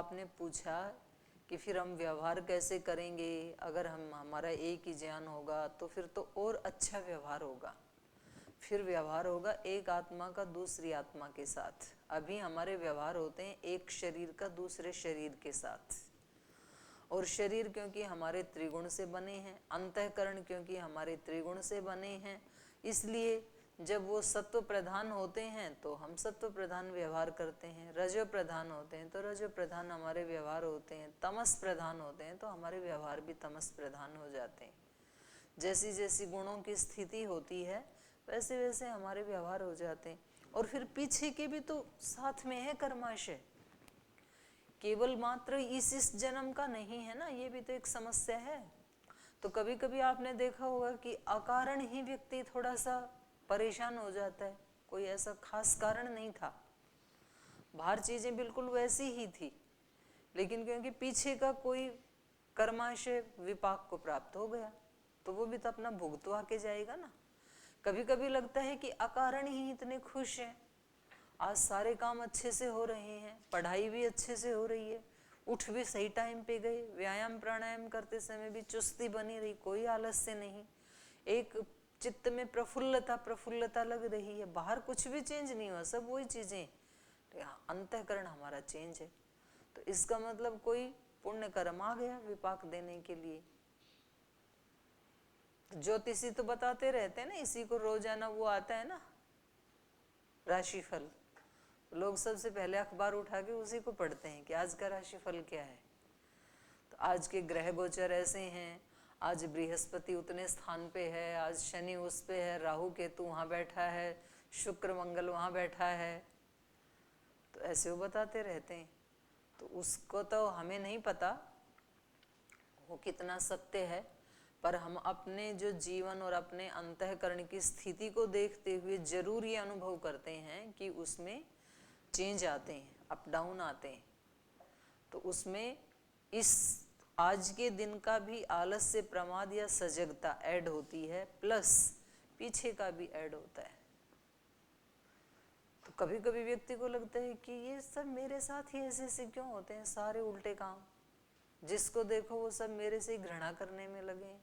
आपने पूछा कि फिर हम व्यवहार कैसे करेंगे, अगर हमारा एक ही ज्ञान होगा तो फिर तो और अच्छा व्यवहार होगा। फिर व्यवहार होगा एक आत्मा का दूसरी आत्मा के साथ। अभी हमारे व्यवहार होते हैं एक शरीर का दूसरे शरीर के साथ। और शरीर क्योंकि हमारे त्रिगुण से बने हैं, अंतःकरण क्योंकि हमारे त्रिगुण से बने हैं, इसलिए जब वो सत्व प्रधान होते हैं तो हम सत्व प्रधान व्यवहार करते हैं, रजो प्रधान होते हैं तो रजो प्रधान हमारे व्यवहार होते हैं, तमस प्रधान होते हैं तो हमारे व्यवहार भी तमस प्रधान हो जाते हैं। जैसी जैसी गुणों की स्थिति होती है वैसे वैसे हमारे व्यवहार हो जाते हैं। और फिर पीछे के भी तो साथ में है कर्माशय, केवल मात्र इस जन्म का नहीं है ना, ये भी तो एक समस्या है। तो कभी कभी आपने देखा होगा कि अकारण ही व्यक्ति थोड़ा सा परेशान हो जाता है, कोई ऐसा खास कारण नहीं था, बाहर चीजें बिल्कुल वैसी ही थी, लेकिन क्योंकि पीछे का कोई कर्माशय विपाक को प्राप्त हो गया तो वो भी तो अपना भुगतवा के जाएगा ना। कभी कभी लगता है कि अकारण ही इतने खुश हैं, आज सारे काम अच्छे से हो रहे हैं, पढ़ाई भी अच्छे से हो रही है, उठ भी सही टाइम पे गए, व्यायाम प्राणायाम करते समय भी चुस्ती बनी रही, कोई आलस्य नहीं, एक चित्त में प्रफुल्लता प्रफुल्लता लग रही है, बाहर कुछ भी चेंज नहीं हुआ, सब वही चीजें, अंतःकरण हमारा चेंज है। तो इसका मतलब कोई पुण्य कर्म आ गया विपाक देने के लिए। ज्योतिषी तो बताते रहते हैं ना, इसी को रोजाना वो आता है ना राशिफल, लोग सबसे पहले अखबार उठा के उसी को पढ़ते हैं कि आज का राशिफल क्या है। तो आज के ग्रह गोचर ऐसे हैं, आज बृहस्पति उतने स्थान पे है, आज शनि उस पे है, राहु केतु वहाँ बैठा है, शुक्र मंगल वहाँ बैठा है, तो ऐसे वो बताते रहते हैं। तो उसको तो हमें नहीं पता वो कितना सत्य है, पर हम अपने जो जीवन और अपने अंतःकरण की स्थिति को देखते हुए जरूर ये अनुभव करते हैं कि उसमें चेंज आते हैं, अप डाउन आते हैं। तो उसमें इस आज के दिन का भी आलस्य प्रमाद या सजगता ऐड होती है, प्लस पीछे का भी ऐड होता है। तो कभी कभी व्यक्ति को लगता है कि ये सब मेरे साथ ही ऐसे ऐसे क्यों होते हैं, सारे उल्टे काम, जिसको देखो वो सब मेरे से ही घृणा करने में लगे,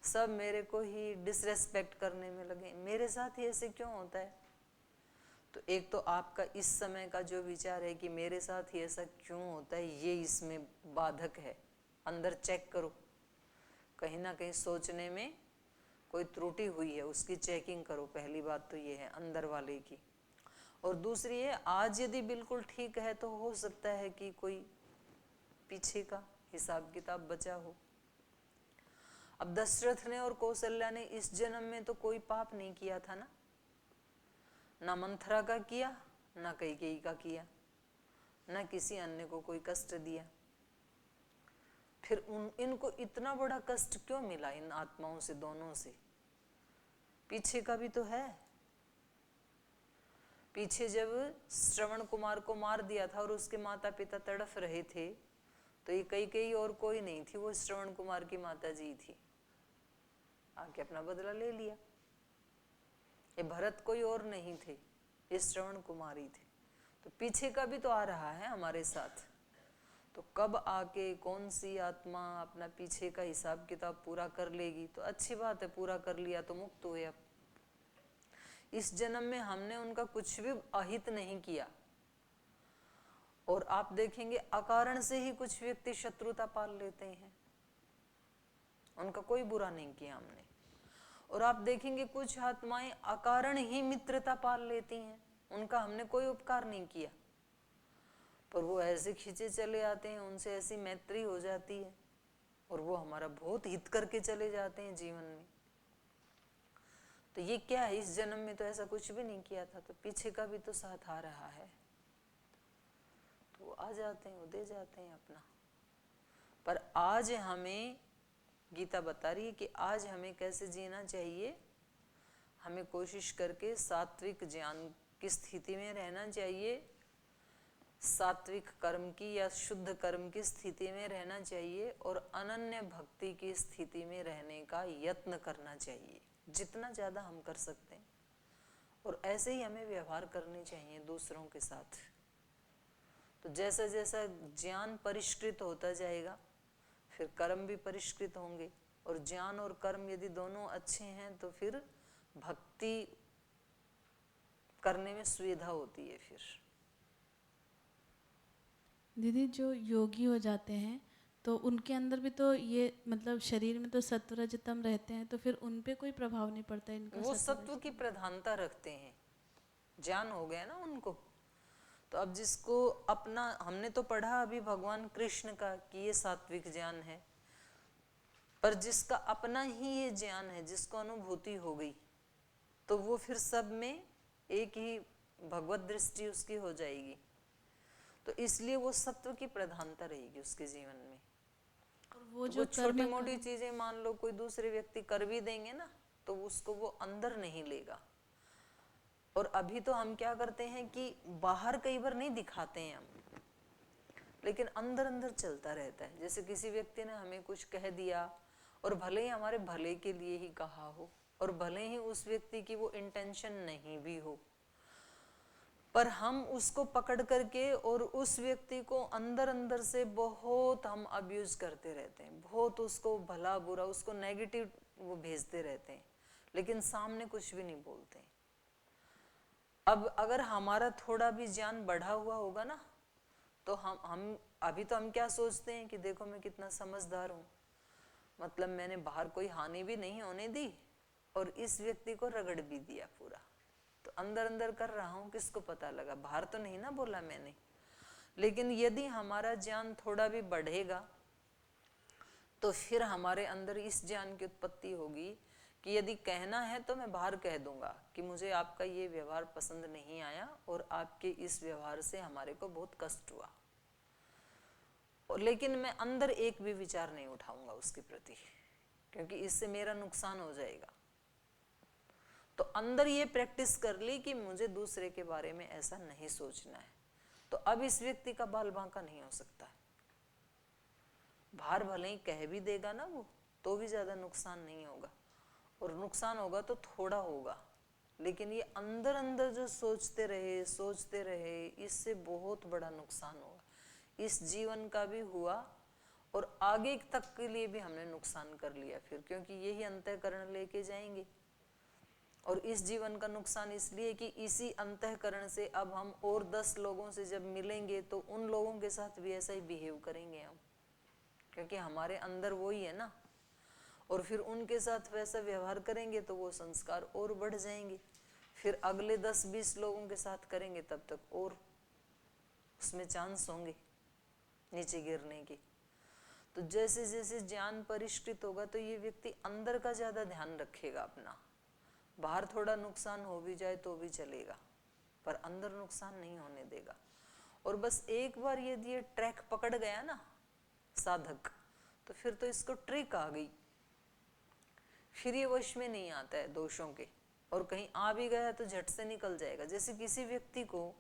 सब मेरे को ही डिसरेस्पेक्ट करने में लगे, मेरे साथ ही ऐसे क्यों होता है। तो एक तो आपका इस समय का जो विचार है कि मेरे साथ ही ऐसा क्यों होता है, ये इसमें बाधक है। अंदर चेक करो, कहीं ना कहीं सोचने में कोई त्रुटि हुई है, उसकी चेकिंग करो। पहली बात तो ये है अंदर वाले की। और दूसरी है, आज यदि बिल्कुल ठीक है तो हो सकता है कि कोई पीछे का हिसाब किताब बचा हो। अब दशरथ ने और कौशल्या ने इस जन्म में तो कोई पाप नहीं किया था ना, ना मंथरा का किया, ना कैकेयी का किया, ना किसी अन्य को कोई कष्ट दिया। फिर इनको इतना बड़ा कष्ट क्यों मिला इन आत्माओं से, दोनों से? पीछे का भी तो है। पीछे जब श्रवण कुमार को मार दिया था और उसके माता पिता तड़फ रहे थे, तो ये कैकेयी और कोई नहीं थी, वो श्रवण कुमार की माता जी थी, आके अपना बदला ले लिया। ये भरत कोई और नहीं थे, ये श्रवण कुमार ही थे। तो पीछे का भी तो आ रहा है हमारे साथ। तो कब आके कौन सी आत्मा अपना पीछे का हिसाब किताब पूरा कर लेगी तो अच्छी बात है, पूरा कर लिया तो मुक्त हुए। अब इस जन्म में हमने उनका कुछ भी अहित नहीं किया, और आप देखेंगे अकारण से ही कुछ व्यक्ति शत्रुता पाल लेते हैं, उनका कोई बुरा नहीं किया हमने। और आप देखेंगे कुछ आत्माएं अकारण ही मित्रता पाल लेती हैं, उनका हमने कोई उपकार नहीं किया, पर वो ऐसे खींचे चले आते हैं, उनसे ऐसी मैत्री हो जाती है और वो हमारा बहुत हित करके चले जाते हैं जीवन में। तो ये क्या है, इस जन्म में तो ऐसा कुछ भी नहीं किया था, तो पीछे का भी तो साथ आ रहा है, तो वो आ जाते हैं, वो दे जाते हैं अपना। पर आज हमें गीता बता रही है कि आज हमें कैसे जीना चाहिए। हमें कोशिश करके सात्विक ज्ञान की स्थिति में रहना चाहिए, सात्विक कर्म की या शुद्ध कर्म की स्थिति में रहना चाहिए, और अनन्य भक्ति की स्थिति में रहने का यत्न करना चाहिए जितना ज़्यादा हम कर सकते हैं। और ऐसे ही हमें व्यवहार करने चाहिए दूसरों के साथ। तो जैसा जैसा ज्ञान परिष्कृत होता जाएगा फिर कर्म भी परिष्कृत होंगे, और ज्ञान और कर्म यदि दोनों अच्छे हैं तो फिर भक्ति करने में सुविधा होती है। फिर दीदी जो योगी हो जाते हैं तो उनके अंदर भी तो ये मतलब शरीर में तो सत्व रजतम रहते हैं, तो फिर उन पे कोई प्रभाव नहीं पड़ता इनका वो सत्व सत्व की रजतम? प्रधानता रखते हैं, ज्ञान हो गया ना उनको। तो अब जिसको अपना, हमने तो पढ़ा अभी भगवान कृष्ण का कि ये सात्विक ज्ञान है, पर जिसका अपना ही ये ज्ञान है, जिसको अनुभूति हो गई, तो वो फिर सब में एक ही भगवत दृष्टि उसकी हो जाएगी। तो इसलिए वो सत्व की प्रधानता रहेगी उसके जीवन में। और वो तो जो कुछ छोटी कर्म मोटी चीजें मान लो कोई दूसरे व्यक्ति कर भी देंगे ना, तो उसको वो अंदर नहीं लेगा। और अभी तो हम क्या करते हैं कि बाहर कई बार नहीं दिखाते हैं हम, लेकिन अंदर अंदर चलता रहता है। जैसे किसी व्यक्ति ने हमें कुछ कह दिया, और भले ही हमारे भले के लिए ही कहा हो, और भले ही उस व्यक्ति की वो इंटेंशन नहीं भी हो, पर हम उसको पकड़ करके और उस व्यक्ति को अंदर अंदर से बहुत हम अब्यूज करते रहते हैं, बहुत उसको भला बुरा, उसको नेगेटिव वो भेजते रहते हैं, लेकिन सामने कुछ भी नहीं बोलते हैं। अब अगर हमारा थोड़ा भी ज्ञान बढ़ा हुआ होगा ना, तो हम अभी तो हम क्या सोचते हैं कि देखो मैं कितना समझदार हूँ, मतलब मैंने बाहर कोई हानि भी नहीं होने दी और इस व्यक्ति को रगड़ भी दिया पूरा, तो अंदर अंदर कर रहा हूँ, किसको पता लगा, बाहर तो नहीं ना बोला मैंने। लेकिन यदि हमारा ज्ञान थोड़ा भी बढ़ेगा तो फिर हमारे अंदर इस ज्ञान की उत्पत्ति होगी कि यदि कहना है तो मैं बाहर कह दूंगा कि मुझे आपका ये व्यवहार पसंद नहीं आया और आपके इस व्यवहार से हमारे को बहुत कष्ट हुआ, और लेकिन मैं अंदर एक भी विचार नहीं उठाऊंगा उसके प्रति, क्योंकि इससे मेरा नुकसान हो जाएगा। तो अंदर ये प्रैक्टिस कर ली कि मुझे दूसरे के बारे में ऐसा नहीं सोचना है, तो अब इस व्यक्ति का बाल बांका नहीं हो सकता है। बाहर भले ही कह भी देगा ना वो, तो भी ज्यादा नुकसान नहीं होगा, और नुकसान होगा तो थोड़ा होगा, लेकिन ये अंदर अंदर जो सोचते रहे, इससे बहुत बड़ा नुकसान होगा। इस जीवन का भी हुआ और आगे तक के लिए भी हमने नुकसान कर लिया फिर, क्योंकि यही अंतःकरण लेके जाएंगे। और इस जीवन का नुकसान इसलिए कि इसी अंतःकरण से अब हम और 10 लोगों से जब मिलेंगे तो उन लोगों के साथ भी ऐसा ही बिहेव करेंगे हम, क्योंकि हमारे अंदर वही है ना, और फिर उनके साथ वैसा व्यवहार करेंगे तो वो संस्कार और बढ़ जाएंगे, फिर अगले 10-20 लोगों के साथ करेंगे तब तक और उसमें चांस होंगे नीचे गिरने के। तो जैसे जैसे ज्ञान परिष्कृत होगा तो ये व्यक्ति अंदर का ज्यादा ध्यान रखेगा अपना, बाहर थोड़ा नुकसान हो भी जाए तो भी चलेगा, पर अंदर नुकसान नहीं होने देगा। और बस एक बार यदि ये ट्रैक पकड़ गया ना साधक, तो फिर तो इसको ट्रिक आ गई, फिर ये वश में नहीं आता है दोषों के, और कहीं आ भी गया तो झट से निकल जाएगा। जैसे किसी व्यक्ति को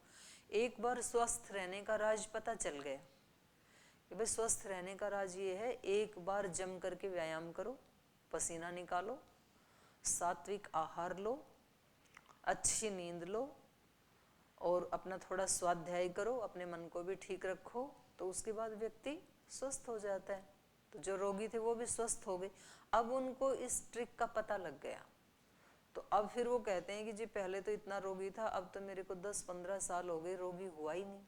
एक बार स्वस्थ रहने का राज पता चल गया कि भाई स्वस्थ रहने का राज ये है, एक बार जम करके व्यायाम करो, पसीना निकालो, सात्विक आहार लो, अच्छी नींद लो, और अपना थोड़ा स्वाध्याय करो, अपने मन को भी ठीक रखो, तो उसके बाद व्यक्ति स्वस्थ हो जाता है। तो जो रोगी थे वो भी स्वस्थ हो गए। अब उनको इस ट्रिक का पता लग गया, तो अब फिर वो कहते हैं कि जी पहले तो इतना रोगी था, अब तो मेरे को 10-15 साल हो गए रोगी हुआ ही नहीं।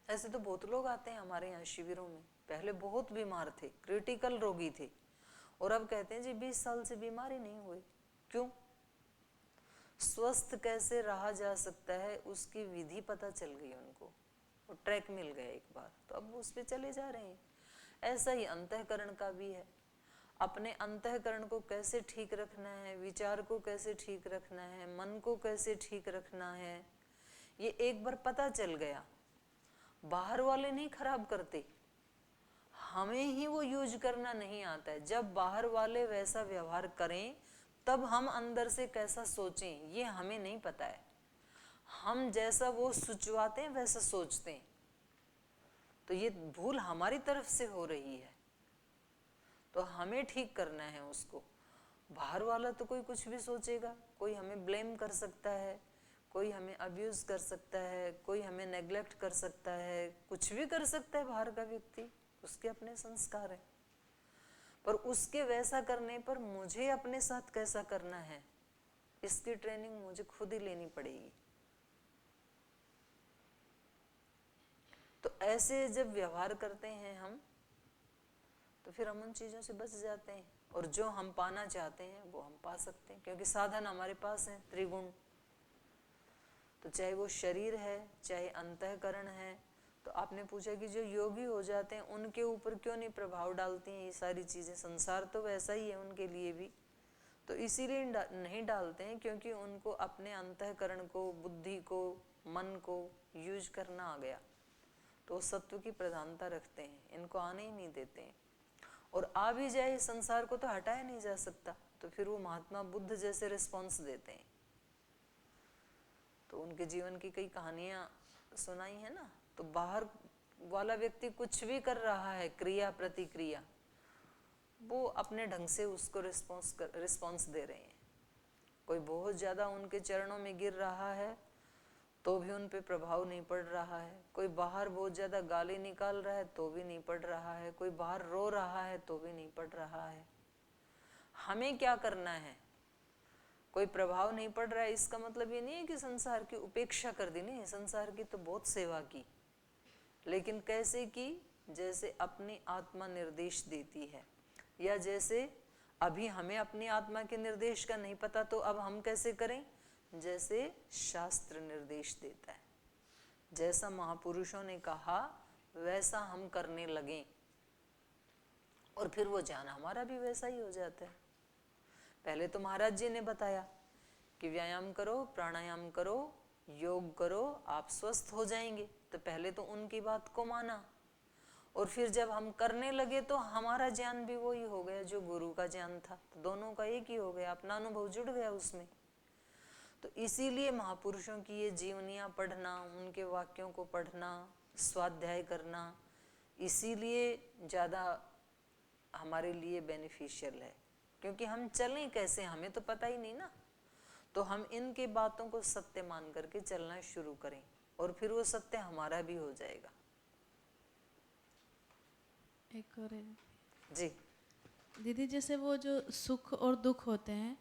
ऐसे तो बहुत लोग आते हैं हमारे यहाँ शिविरों में, पहले बहुत बीमार थे, क्रिटिकल रोगी थे, और अब कहते हैं जी 20 साल से बीमार ही नहीं हुए। क्यों? स्वस्थ कैसे रहा जा सकता है उसकी विधि पता चल गई उनको, वो ट्रैक मिल गया एक बार, तो अब उस पे चले जा रहे हैं। ऐसा ही अंतःकरण का भी है, अपने अंतःकरण को कैसे ठीक रखना है, विचार को कैसे ठीक रखना है, मन को कैसे ठीक रखना है, ये एक बार पता चल गया, बाहर वाले नहीं खराब करते, हमें ही वो यूज करना नहीं आता है। जब बाहर वाले वैसा व्यवहार करें तब हम अंदर से कैसा सोचें ये हमें नहीं पता है, हम जैसा वो सुचवाते हैं वैसा सोचते हैं, तो ये भूल हमारी तरफ से हो रही है, तो हमें ठीक करना है उसको। बाहर वाला तो कोई कुछ भी सोचेगा, कोई हमें ब्लेम कर सकता है, कोई हमें अब्यूज कर सकता है, कोई हमें नेग्लेक्ट कर सकता है, कुछ भी कर सकता है बाहर का व्यक्ति, उसके अपने संस्कार है। पर उसके वैसा करने पर मुझे अपने साथ कैसा करना है, इसकी ट्रेनिंग मुझे खुद ही लेनी पड़ेगी। तो ऐसे जब व्यवहार करते हैं हम, तो फिर हम उन चीजों से बच जाते हैं, और जो हम पाना चाहते हैं वो हम पा सकते हैं, क्योंकि साधन हमारे पास है त्रिगुण। तो चाहे वो शरीर है, चाहे अंतःकरण है। तो आपने पूछा कि जो योगी हो जाते हैं उनके ऊपर क्यों नहीं प्रभाव डालती हैं ये सारी चीजें, संसार तो वैसा ही है उनके लिए भी। तो इसीलिए नहीं डालते हैं क्योंकि उनको अपने अंतःकरण को, बुद्धि को, मन को यूज करना आ गया, तो सत्व की प्रधानता रखते हैं, इनको आने ही नहीं देते हैं। और आ भी जाए संसार को तो हटाया नहीं जा सकता, तो फिर वो महात्मा बुद्ध जैसे रिस्पॉन्स देते हैं। तो उनके जीवन की कई कहानियां सुनाई है ना। तो बाहर वाला व्यक्ति कुछ भी कर रहा है, क्रिया प्रतिक्रिया, वो अपने ढंग से उसको रिस्पॉन्स दे रहे हैं। कोई बहुत ज्यादा उनके चरणों में गिर रहा है तो भी उन पे प्रभाव नहीं पड़ रहा है। कोई बाहर बहुत ज्यादा गाली निकाल रहा है तो भी नहीं पड़ रहा है। कोई बाहर रो रहा है तो भी नहीं पड़ रहा है। हमें क्या करना है? कोई प्रभाव नहीं पड़ रहा है इसका मतलब ये नहीं है कि संसार की उपेक्षा कर दी, नहीं, संसार की तो बहुत सेवा की, लेकिन कैसे की? जैसे अपनी आत्मा निर्देश देती है, या जैसे अभी हमें अपनी आत्मा के निर्देश का नहीं पता, तो अब हम कैसे करें? जैसे शास्त्र निर्देश देता है, जैसा महापुरुषों ने कहा वैसा हम करने लगें, और फिर वो ज्ञान हमारा भी वैसा ही हो जाता है। पहले तो महाराज जी ने बताया कि व्यायाम करो, प्राणायाम करो, योग करो, आप स्वस्थ हो जाएंगे। तो पहले तो उनकी बात को माना, और फिर जब हम करने लगे तो हमारा ज्ञान भी वही हो गया जो गुरु का ज्ञान था। तो दोनों का एक ही हो गया, अपना अनुभव जुड़ गया उसमें। तो इसीलिए महापुरुषों की ये जीवनियां पढ़ना, उनके वाक्यों को पढ़ना, स्वाध्याय करना, इसीलिए ज़्यादा हमारे लिए बेनिफिशियल है। क्योंकि हम चलें कैसे हमें तो पता ही नहीं ना। तो हम इनके बातों को सत्य मान करके चलना शुरू करें, और फिर वो सत्य हमारा भी हो जाएगा। एक और है जी दीदी, जैसे वो जो सुख और दुख होते हैं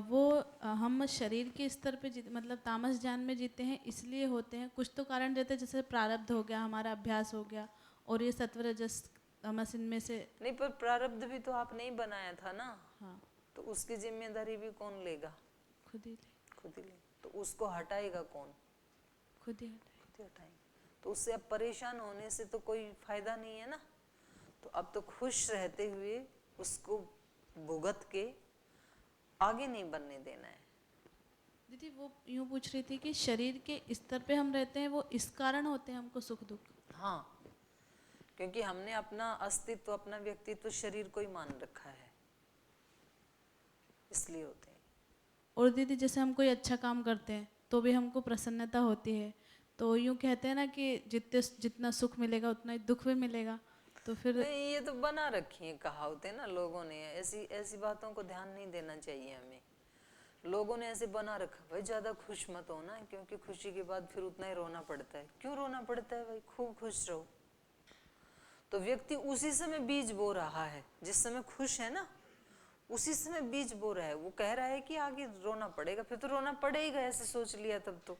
वो हम शरीर के स्तर पे मतलब तामस ज्ञान में जीते हैं इसलिए होते हैं। कुछ तो कारण रहते हैं, जैसे प्रारब्ध हो गया, हमारा अभ्यास हो गया, और ये सत्व रजस तमस इनमें से नहीं, पर प्रारब्ध भी तो आपने ही बनाया था ना। हाँ, तो उसकी जिम्मेदारी भी कौन लेगा? खुद ही ले। तो उसको हटाएगा कौन? खुद ही हटाएंगे। तो उससे अब परेशान होने से तो कोई फायदा नहीं है ना। तो अब तो खुश रहते हुए उसको भुगत के आगे नहीं बनने देना है। दीदी वो यूँ पूछ रही थी कि शरीर के स्तर पे हम रहते हैं, वो इस कारण होते हैं हमको सुख दुख? हाँ, क्योंकि हमने अपना अस्तित्व, अपना व्यक्तित्व शरीर को ही मान रखा है, इसलिए होते हैं। और दीदी जैसे हम कोई अच्छा काम करते हैं तो भी हमको प्रसन्नता होती है, तो यूँ कहते हैं ना कि जितना सुख मिलेगा उतना ही दुख भी मिलेगा, तो फिर नहीं, ये तो बना रखी है कहावतें ना लोगों ने। ऐसी बातों को ध्यान नहीं देना चाहिए हमें। लोगों ने ऐसे बना रखा, भाई ज्यादा खुश मत होना, क्योंकि खुशी के बाद फिर उतना ही रोना पड़ता है। क्यों रोना पड़ता है भाई? खूब खुश रहो। तो व्यक्ति उसी समय बीज बो रहा है, जिस समय खुश है ना उसी समय बीज बो रहा है। वो कह रहा है कि आगे रोना पड़ेगा, फिर तो रोना पड़ेगा, ऐसे सोच लिया तब तो।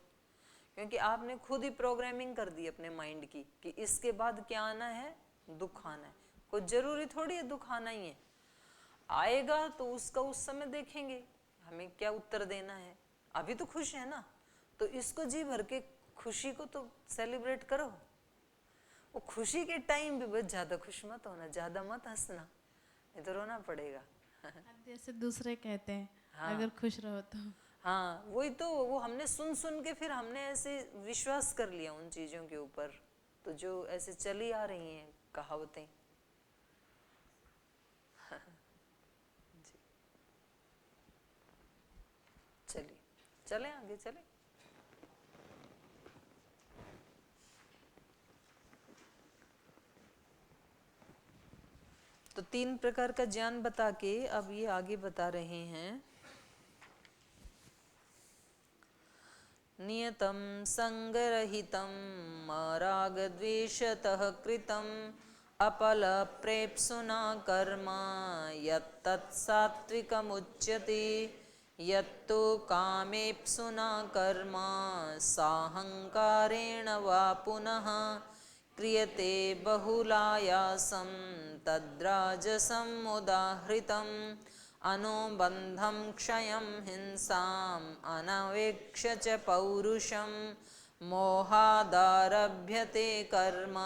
क्योंकि आपने खुद ही प्रोग्रामिंग कर दी अपने माइंड की कि इसके बाद क्या आना है? दुख आना है। कोई जरूरी थोड़ी है दुख आना ही है, आएगा तो उसका उस समय देखेंगे हमें क्या उत्तर देना है। अभी तो खुश है ना, तो इसको जी भर के खुशी को तो सेलिब्रेट करो। वो खुशी के टाइम भी बस ज्यादा खुश मत होना, ज्यादा मत हंसना, नहीं तो रोना पड़ेगा। जैसे दूसरे कहते हैं हाँ, अगर खुश रहो तो। हाँ, वही तो। वो हमने सुन के फिर हमने ऐसे विश्वास कर लिया उन चीजों के ऊपर, तो जो ऐसे चली आ रही हैं कहावतें। जी, चलिए चले आगे चले। तो 3 प्रकार का ज्ञान बता के अब ये आगे बता रहे हैं, नियतं संगरहितं रागद्वेषतः कृतं अपलप्रेप्सुना कर्म यत्तत् सात्विकमुच्यते यत्तु कामेप्सुना कर्म साहंकारेण वा पुनः क्रियते बहुलायासं तद्राजसम् उदाहृतम् अनुबन्धं क्षयं हिंसाम् अनवेक्ष्य च पौरुषं मोहादारभ्यते कर्म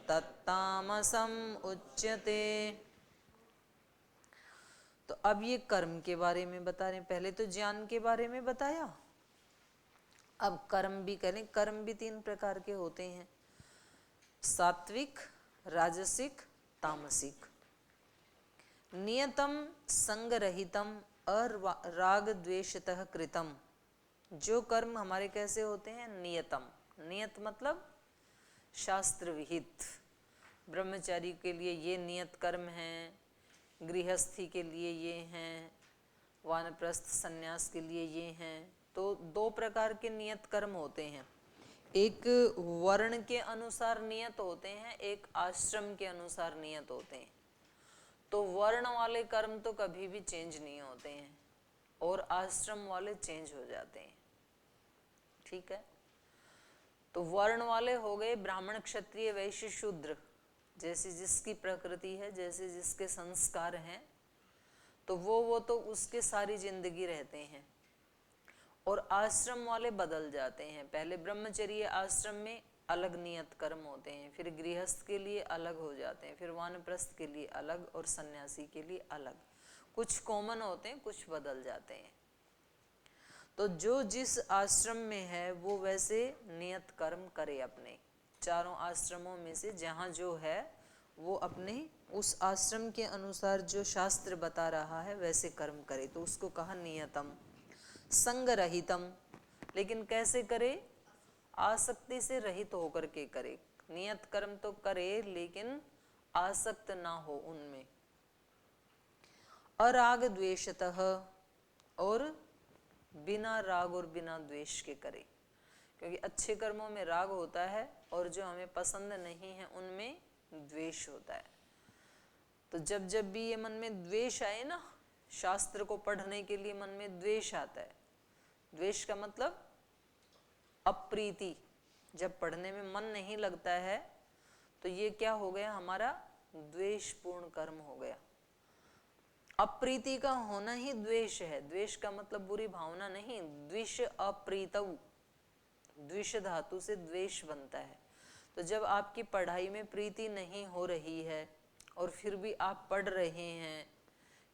तत्तामसम् उच्यते। तो अब ये कर्म के बारे में बता रहे हैं। पहले तो ज्ञान के बारे में बताया, अब कर्म भी करें। कर्म भी 3 प्रकार के होते हैं, सात्विक, राजसिक, तामसिक। नियतम संगरहितम अराग द्वेषतः कृतम, जो कर्म हमारे कैसे होते हैं, नियतम। नियत मतलब शास्त्र विहित। ब्रह्मचारी के लिए ये नियत कर्म हैं, गृहस्थी के लिए ये हैं, वानप्रस्थ संन्यास के लिए ये हैं। तो 2 प्रकार के नियत कर्म होते हैं, एक वर्ण के अनुसार नियत होते हैं, एक आश्रम के अनुसार नियत होते हैं। तो वर्ण वाले कर्म तो कभी भी चेंज नहीं होते हैं और आश्रम वाले चेंज हो जाते हैं, ठीक है। तो वर्ण वाले हो गए ब्राह्मण, क्षत्रिय, वैश्य, शूद्र, जैसी जिसकी प्रकृति है, जैसे जिसके संस्कार हैं, तो वो तो उसके सारी जिंदगी रहते हैं। और आश्रम वाले बदल जाते हैं। पहले ब्रह्मचर्य आश्रम में अलग नियत कर्म होते हैं, फिर गृहस्थ के लिए अलग हो जाते हैं, फिर वानप्रस्थ के लिए अलग और सन्यासी के लिए अलग। कुछ कॉमन होते हैं, कुछ बदल जाते हैं। तो जो जिस आश्रम में है वो वैसे नियत कर्म करे अपने। चारों आश्रमों में से जहाँ जो है वो अपने उस आश्रम के अनुसार जो शास्त्र बता रहा है वैसे कर्म करे, तो उसको कहा नियतम। संगरहितम, लेकिन कैसे करे, आसक्ति से रहित होकर के करे। नियत कर्म तो करे लेकिन आसक्त ना हो उनमें। अराग द्वेषतः, और बिना राग और बिना द्वेष के करे, क्योंकि अच्छे कर्मों में राग होता है और जो हमें पसंद नहीं है उनमें द्वेष होता है। तो जब जब भी ये मन में द्वेष आए ना, शास्त्र को पढ़ने के लिए मन में द्वेष आता है। द्वेष का मतलब अप्रीति। जब पढ़ने में मन नहीं लगता है तो ये क्या हो गया, हमारा द्वेषपूर्ण कर्म हो गया। अप्रीति का होना ही द्वेष है। द्वेष का मतलब बुरी भावना नहीं, द्विष अप्रीतौ, द्विष धातु से द्वेष बनता है। तो जब आपकी पढ़ाई में प्रीति नहीं हो रही है और फिर भी आप पढ़ रहे हैं,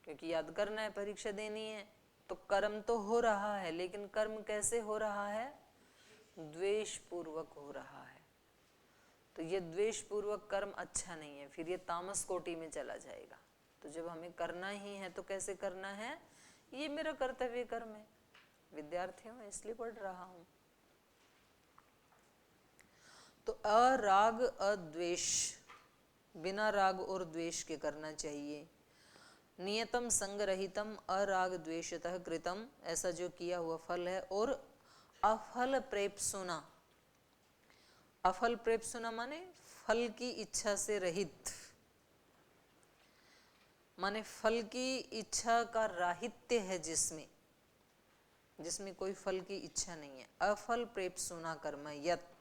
क्योंकि याद करना है, परीक्षा देनी है, तो कर्म तो हो रहा है, लेकिन कर्म कैसे हो रहा है, द्वेष पूर्वक हो रहा है। तो ये द्वेष पूर्वक कर्म अच्छा नहीं है, फिर ये तामस कोटि में चला जाएगा। तो जब हमें करना ही है तो कैसे करना है, ये मेरा कर्तव्य कर्म है, विद्यार्थियों इसलिए पढ़ रहा हूं। तो अराग अद्वेष, बिना राग और द्वेष के करना चाहिए। नियतम संगरहितम अराग द्वेषतः कृतम, ऐसा जो किया हुआ फल है। और अफल प्रेप्सुना, अफल प्रेप्सुना माने फल की इच्छा से रहित, माने फल की इच्छा का राहित्य है, जिसमें जिसमें कोई फल की इच्छा नहीं है। अफल प्रेप्सुना कर्म यत्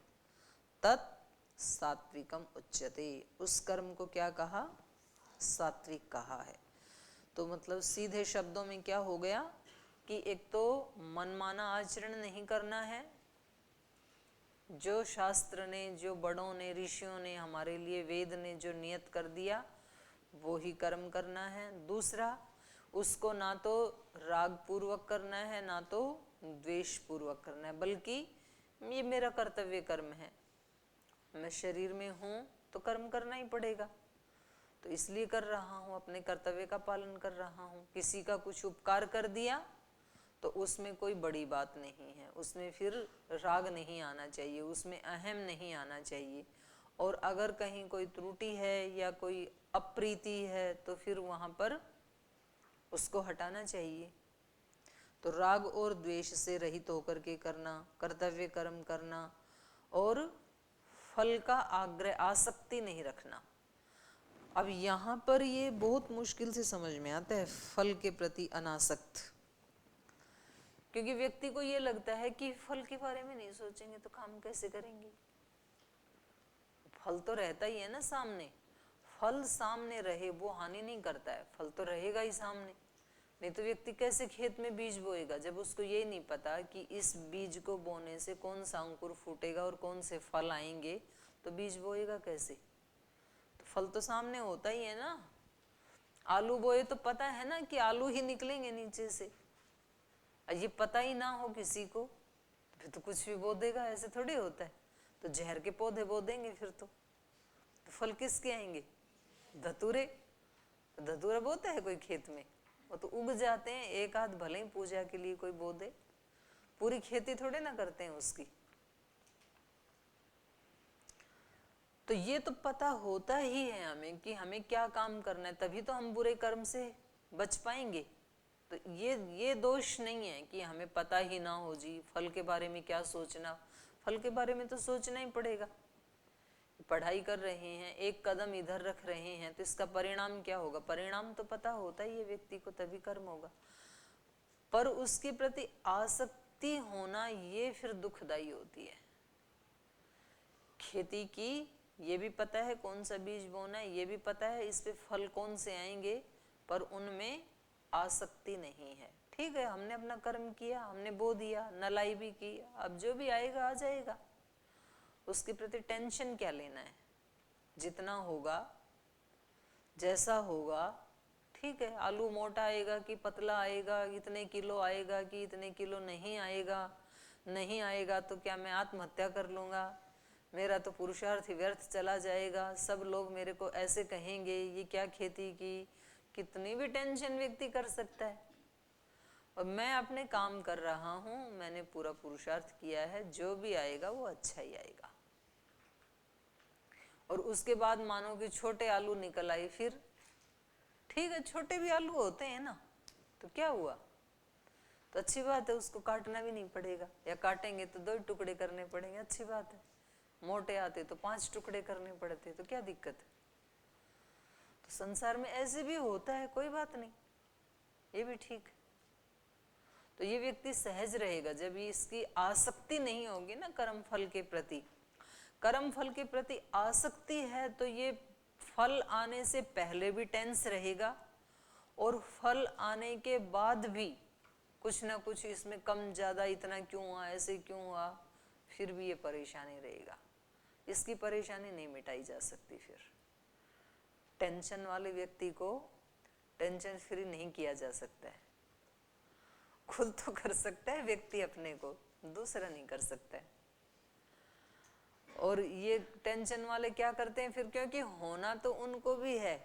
तत् सात्विकम उच्यते, उस कर्म को क्या कहा, सात्विक कहा है। तो मतलब सीधे शब्दों में क्या हो गया कि एक तो मनमाना आचरण नहीं करना है, जो शास्त्र ने, जो बड़ों ने, ऋषियों ने, हमारे लिए वेद ने जो नियत कर दिया वो ही कर्म करना है। दूसरा, उसको ना तो राग पूर्वक करना है ना तो द्वेष पूर्वक करना है, बल्कि ये मेरा कर्तव्य कर्म है, मैं शरीर में हूँ तो कर्म करना ही पड़ेगा, तो इसलिए कर रहा हूँ, अपने कर्तव्य का पालन कर रहा हूँ। किसी का कुछ उपकार कर दिया तो उसमें कोई बड़ी बात नहीं है, उसमें फिर राग नहीं आना चाहिए, उसमें अहम नहीं आना चाहिए। और अगर कहीं कोई त्रुटि है या कोई अप्रीति है तो फिर वहाँ पर उसको हटाना चाहिए। तो राग और द्वेष से रहित होकर के करना, कर्तव्य कर्म करना और फल का आग्रह, आसक्ति नहीं रखना। अब यहाँ पर ये बहुत मुश्किल से समझ में आता है, फल के प्रति अनासक्त। क्योंकि व्यक्ति को ये लगता है कि फल के बारे में नहीं सोचेंगे तो काम कैसे करेंगे। फल तो रहता ही है ना सामने, फल सामने रहे वो हानि नहीं करता है, फल तो रहेगा ही सामने। नहीं तो व्यक्ति कैसे खेत में बीज बोएगा जब उसको ये नहीं पता कि इस बीज को बोने से कौन सा अंकुर फूटेगा और कौन से फल आएंगे, तो बीज बोएगा कैसे। तो फल तो सामने होता ही है ना। आलू बोए तो पता है ना कि आलू ही निकलेंगे नीचे से, ये पता ही ना हो किसी को फिर तो कुछ भी बो देगा, ऐसे थोड़ी होता है। तो जहर के पौधे बो देंगे फिर तो फल किसके आएंगे, धतूरे। धतूरा बोता है कोई खेत में, वो तो उग जाते हैं, एक आध भले ही पूजा के लिए कोई बो दे, पूरी खेती थोड़े ना करते हैं उसकी। तो ये तो पता होता ही है हमें कि हमें क्या काम करना है, तभी तो हम बुरे कर्म से बच पाएंगे। तो ये दोष नहीं है कि हमें पता ही ना हो जी फल के बारे में क्या सोचना। फल के बारे में तो सोचना ही पड़ेगा। पढ़ाई कर रहे हैं, एक कदम इधर रख रहे हैं, तो इसका परिणाम क्या होगा, परिणाम तो पता होता ही है व्यक्ति को, तभी कर्म होगा। पर उसके प्रति आसक्ति होना ये फिर दुखदाई होती है। खेती की ये भी पता है कौन सा बीज बोना है, ये भी पता है इस पे फल कौन से आएंगे, पर उनमें आसक्ति नहीं है। ठीक है, हमने अपना कर्म किया, हमने बो दिया, नलाई भी की, अब जो भी आएगा आ जाएगा, उसके प्रति टेंशन क्या लेना है। जितना होगा जैसा होगा ठीक है। आलू मोटा आएगा कि पतला आएगा, इतने किलो आएगा कि इतने किलो नहीं आएगा, नहीं आएगा तो क्या मैं आत्महत्या कर लूँगा, मेरा तो पुरुषार्थ ही व्यर्थ चला जाएगा, सब लोग मेरे को ऐसे कहेंगे ये क्या खेती की, कितनी भी टेंशन व्यक्ति कर सकता है। और मैं अपने काम कर रहा हूँ, मैंने पूरा पुरुषार्थ किया है, जो भी आएगा वो अच्छा ही आएगा। और उसके बाद मानो कि छोटे आलू निकल आए, फिर ठीक है छोटे भी आलू होते हैं ना, तो क्या हुआ, तो अच्छी बात है, उसको काटना भी नहीं पड़ेगा, या काटेंगे तो 2 टुकड़े करने पड़ेंगे, अच्छी बात है। मोटे आते तो 5 टुकड़े करने पड़ते, तो क्या दिक्कत है। तो संसार में ऐसे भी होता है, कोई बात नहीं, ये भी ठीक है। तो ये व्यक्ति सहज रहेगा जब इसकी आसक्ति नहीं होगी ना कर्म फल के प्रति। कर्म फल के प्रति आसक्ति है तो ये फल आने से पहले भी टेंस रहेगा, और फल आने के बाद भी कुछ ना कुछ इसमें कम ज्यादा, इतना क्यों हुआ, ऐसे क्यों हुआ, फिर भी ये परेशानी रहेगा। इसकी परेशानी नहीं मिटाई जा सकती। फिर टेंशन वाले व्यक्ति को टेंशन फ्री नहीं किया जा सकता है। खुद तो कर सकता है व्यक्ति अपने को, दूसरा नहीं कर सकता है। और ये टेंशन वाले क्या करते हैं फिर, क्योंकि होना तो उनको भी है,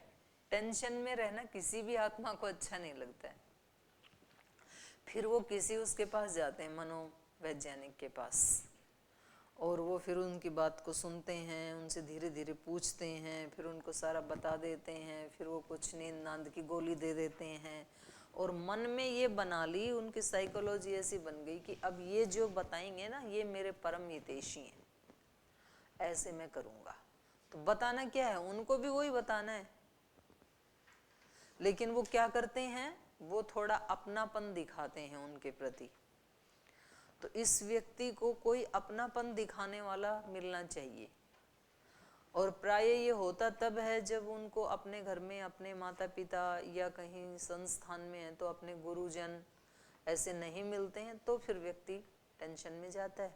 टेंशन में रहना किसी भी आत्मा को अच्छा नहीं लगता है। फिर वो किसी उसके पास जाते हैं, मनोवैज्ञानिक के पास, और वो फिर उनकी बात को सुनते हैं, उनसे धीरे धीरे पूछते हैं, फिर उनको सारा बता देते हैं, फिर वो कुछ नींद नांद की गोली दे देते हैं, और मन में ये बना ली, उनकी साइकोलॉजी ऐसी बन गई कि अब ये जो बताएंगे ना ये मेरे परम हितैषी हैं, ऐसे मैं करूंगा। तो बताना क्या है, उनको भी वही बताना है, लेकिन वो क्या करते हैं, वो थोड़ा अपनापन दिखाते हैं उनके प्रति। तो इस व्यक्ति को कोई अपनापन दिखाने वाला मिलना चाहिए। और प्राय ये होता तब है जब उनको अपने घर में अपने माता पिता या कहीं संस्थान में है तो अपने गुरुजन ऐसे नहीं मिलते हैं, तो फिर व्यक्ति टेंशन में जाता है।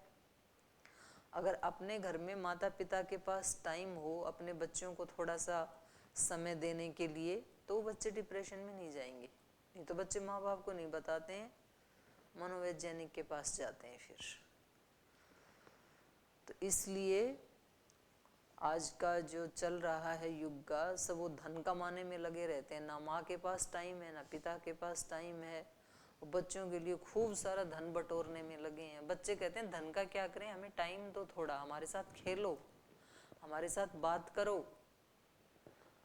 अगर अपने घर में माता पिता के पास टाइम हो अपने बच्चों को थोड़ा सा समय देने के लिए, तो बच्चे डिप्रेशन में नहीं जाएंगे। नहीं तो बच्चे माँ बाप को नहीं बताते हैं, मनोवैज्ञानिक के पास जाते हैं फिर। तो इसलिए आज का जो चल रहा है युग का, सब वो धन कमाने में लगे रहते हैं, ना माँ के पास टाइम है ना पिता के पास टाइम है, बच्चों के लिए खूब सारा धन बटोरने में लगे हैं। बच्चे कहते हैं धन का क्या करें, हमें टाइम दो, थोड़ा हमारे साथ खेलो, हमारे साथ बात करो,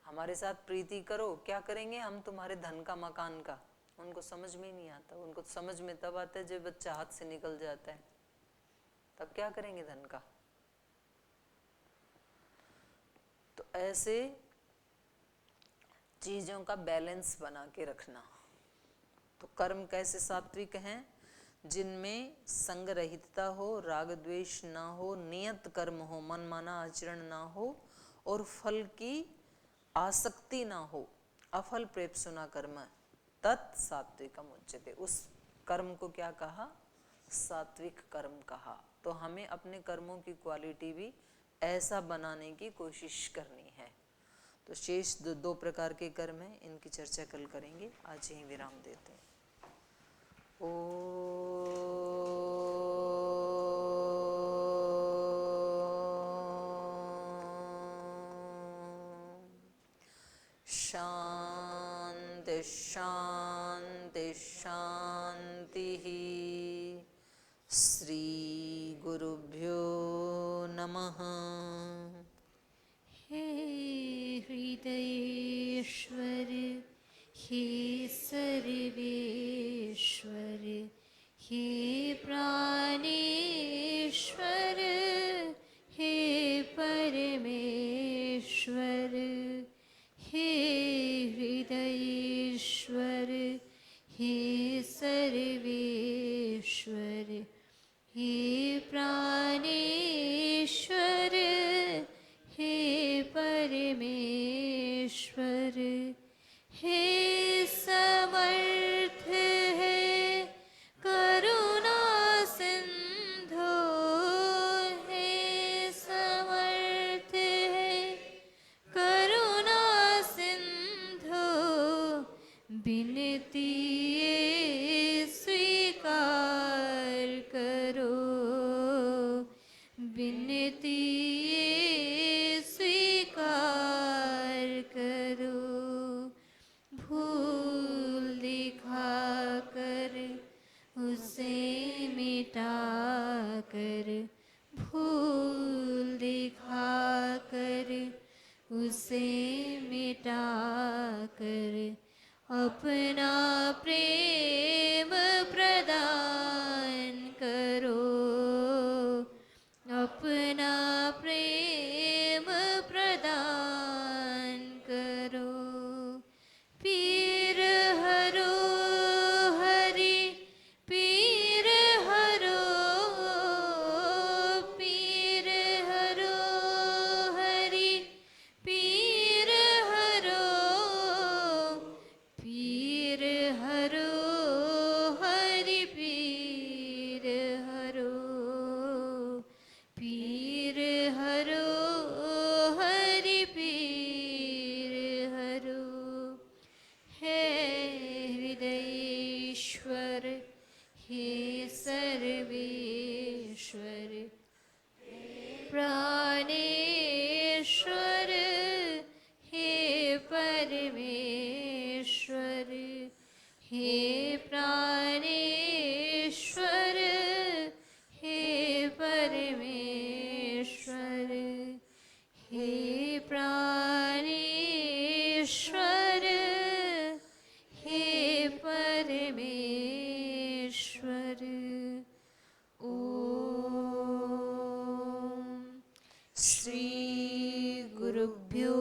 हमारे साथ प्रीति करो, क्या करेंगे हम तुम्हारे धन का मकान का, उनको समझ में ही नहीं आता। उनको समझ में तब आता है जब बच्चा हाथ से निकल जाता है, तब क्या करेंगे धन का। तो ऐसे चीजों का बैलेंस बना के रखना। तो कर्म कैसे सात्विक हैं? जिनमें संग रहितता हो, राग द्वेष ना हो, नियत कर्म हो, मनमाना आचरण ना हो और फल की आसक्ति ना हो। अफल प्रेप्सुना कर्म तत् सात्विकम उच्यते। उस कर्म को क्या कहा? सात्विक कर्म कहा। तो हमें अपने कर्मों की क्वालिटी भी ऐसा बनाने की कोशिश करनी है। तो शेष दो प्रकार के कर्म हैं, इनकी चर्चा कल करेंगे। आज यहीं विराम देते हैं। शांति शांति शांति। श्री गुरुभ्यो नमः। हे हृदयेश्वर, हे सर्वेश्वर, हे प्राणेश्वर, हे परमेश्वर। हे हृदयेश्वर, हे सर्वेश्वर, हे प्राणेश्वर, हे परमेश्वर। हे समर्थ है करुणा सिंधु, हे समर्थ है करुणा सिंधु। बिनती स्वीकार करो, बिनती स्वीकार करो। भूल दिखा कर उसे मिटा कर, भूल दिखा कर उसे मिटा कर अपना प्रेम प्रदान करो, अपना प्रेम प्रदान करो। पीर हरो हरि, पीर हरो, पीर हरो हरि, पीर हरो, पीर हरो हरि, पीर हरो, पीर हरो हरि, पीर हरो। हे हृदयेश्वर, हे सर्वेश्वर, प्राणेश्वर, हे परमेश्वर, हे प्राणेश्वर, हे परमेश्वर, हे प्राणेश्वर, हे परमेश्वर। ओम श्री गुरुभ्यो